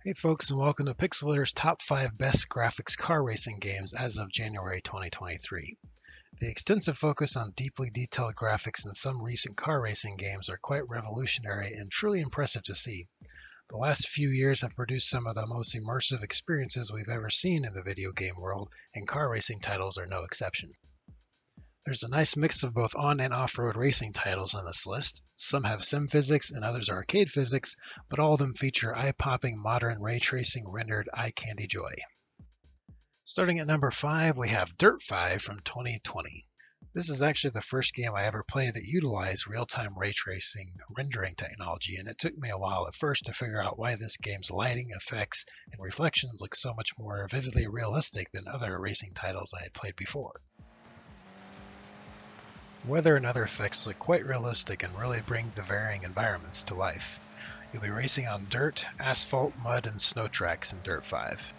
Hey folks, and welcome to Pixil Litter's Top 5 Best Graphics Car Racing Games as of January 2023. The extensive focus on deeply detailed graphics in some recent car racing games are quite revolutionary and truly impressive to see. The last few years have produced some of the most immersive experiences we've ever seen in the video game world, and car racing titles are no exception. There's a nice mix of both on and off-road racing titles on this list. Some have sim physics and others are arcade physics, but all of them feature eye-popping modern ray tracing rendered eye candy joy. Starting at number 5, we have Dirt 5 from 2020. This is actually the first game I ever played that utilized real-time ray tracing rendering technology, and it took me a while at first to figure out why this game's lighting, effects, and reflections look so much more vividly realistic than other racing titles I had played before. Weather and other effects look quite realistic and really bring the varying environments to life. You'll be racing on dirt, asphalt, mud, and snow tracks in Dirt 5.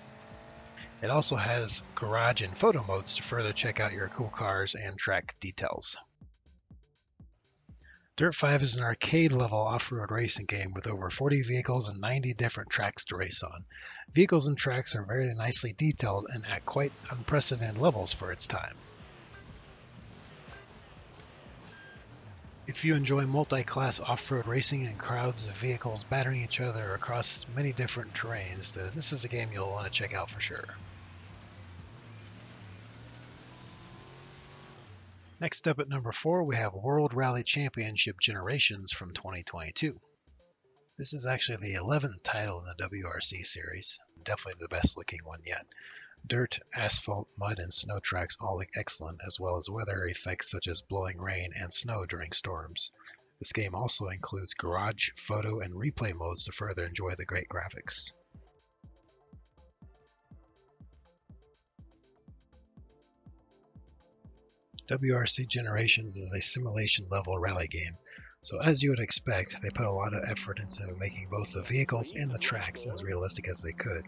It also has garage and photo modes to further check out your cool cars and track details. Dirt 5 is an arcade-level off-road racing game with over 40 vehicles and 90 different tracks to race on. Vehicles and tracks are very nicely detailed and at quite unprecedented levels for its time. If you enjoy multi-class off-road racing and crowds of vehicles battering each other across many different terrains, then this is a game you'll want to check out for sure. Next up at number 4, we have World Rally Championship Generations from 2022. This is actually the 11th title in the WRC series, definitely the best looking one yet. Dirt, asphalt, mud, and snow tracks all look excellent, as well as weather effects such as blowing rain and snow during storms. This game also includes garage, photo, and replay modes to further enjoy the great graphics. WRC Generations is a simulation-level rally game, so as you would expect, they put a lot of effort into making both the vehicles and the tracks as realistic as they could.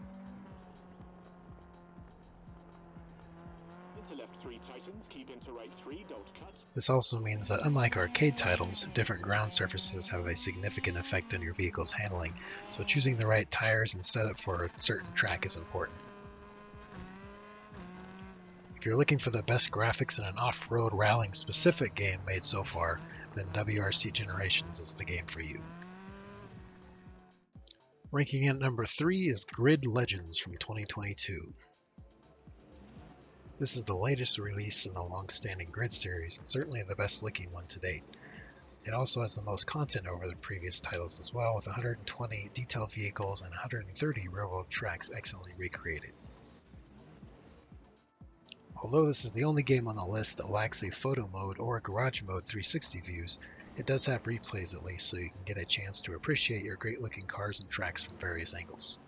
This also means that unlike arcade titles, different ground surfaces have a significant effect on your vehicle's handling, so choosing the right tires and setup for a certain track is important. If you're looking for the best graphics in an off-road rallying specific game made so far, then WRC Generations is the game for you. Ranking in at number 3 is Grid Legends from 2022. This is the latest release in the long-standing Grid series, and certainly the best-looking one to date. It also has the most content over the previous titles as well, with 120 detailed vehicles and 130 real-world tracks excellently recreated. Although this is the only game on the list that lacks a photo mode or garage mode 360 views, it does have replays at least, so you can get a chance to appreciate your great-looking cars and tracks from various angles.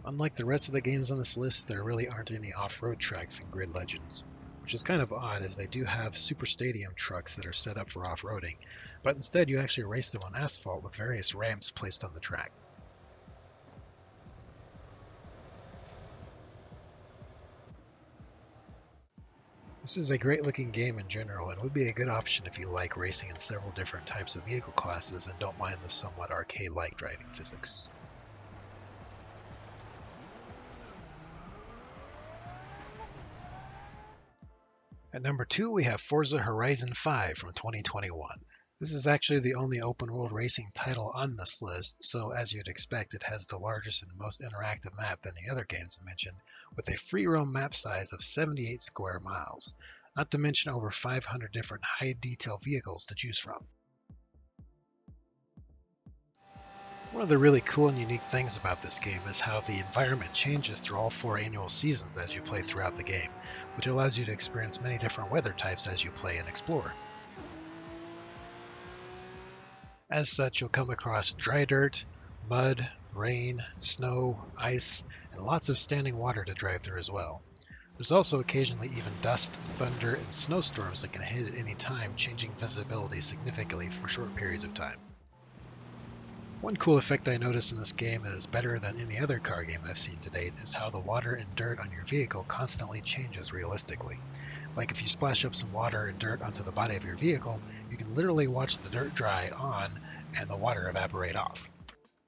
Unlike the rest of the games on this list, there really aren't any off-road tracks in Grid Legends, which is kind of odd as they do have super stadium trucks that are set up for off-roading, but instead you actually race them on asphalt with various ramps placed on the track. This is a great looking game in general and would be a good option if you like racing in several different types of vehicle classes and don't mind the somewhat arcade-like driving physics. At number 2, we have Forza Horizon 5 from 2021. This is actually the only open-world racing title on this list, so as you'd expect, it has the largest and most interactive map than the other games mentioned, with a free-roam map size of 78 square miles, not to mention over 500 different high-detail vehicles to choose from. One of the really cool and unique things about this game is how the environment changes through all 4 annual seasons as you play throughout the game, which allows you to experience many different weather types as you play and explore. As such, you'll come across dry dirt, mud, rain, snow, ice, and lots of standing water to drive through as well. There's also occasionally even dust, thunder, and snowstorms that can hit at any time, changing visibility significantly for short periods of time. One cool effect I noticed in this game that is better than any other car game I've seen to date is how the water and dirt on your vehicle constantly changes realistically. Like if you splash up some water and dirt onto the body of your vehicle, you can literally watch the dirt dry on and the water evaporate off.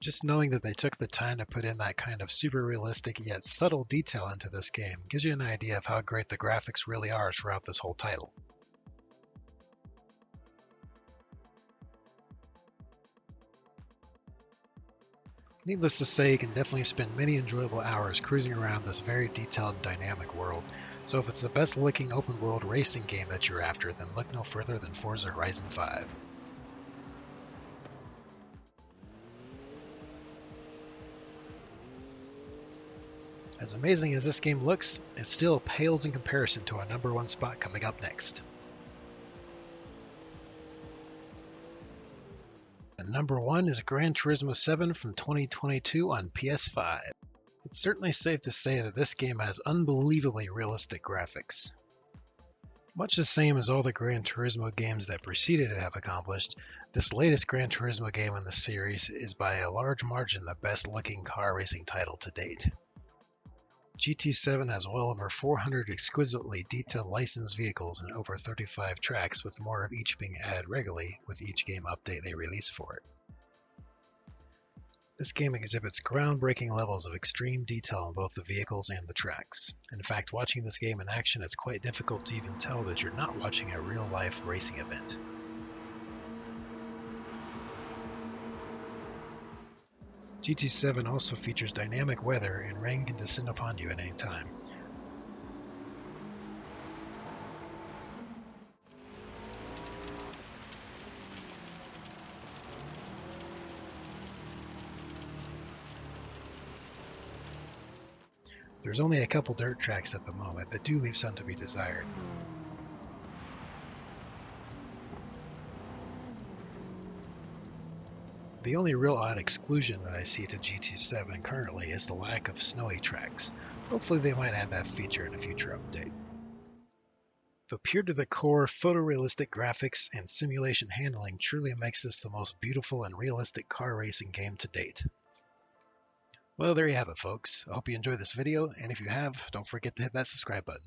Just knowing that they took the time to put in that kind of super realistic yet subtle detail into this game gives you an idea of how great the graphics really are throughout this whole title. Needless to say, you can definitely spend many enjoyable hours cruising around this very detailed and dynamic world, so if it's the best looking open world racing game that you're after, then look no further than Forza Horizon 5. As amazing as this game looks, it still pales in comparison to our #1 spot coming up next. And #1 is Gran Turismo 7 from 2022 on PS5. It's certainly safe to say that this game has unbelievably realistic graphics. Much the same as all the Gran Turismo games that preceded it have accomplished, this latest Gran Turismo game in the series is by a large margin the best looking car racing title to date. GT7 has well over 400 exquisitely detailed licensed vehicles and over 35 tracks, with more of each being added regularly with each game update they release for it. This game exhibits groundbreaking levels of extreme detail on both the vehicles and the tracks. In fact, watching this game in action, it's quite difficult to even tell that you're not watching a real-life racing event. GT7 also features dynamic weather, and rain can descend upon you at any time. There's only a couple dirt tracks at the moment that do leave some to be desired. The only real odd exclusion that I see to GT7 currently is the lack of snowy tracks. Hopefully they might add that feature in a future update. The pure-to-the-core photorealistic graphics and simulation handling truly makes this the most beautiful and realistic car racing game to date. Well, there you have it, folks. I hope you enjoyed this video, and if you have, don't forget to hit that subscribe button.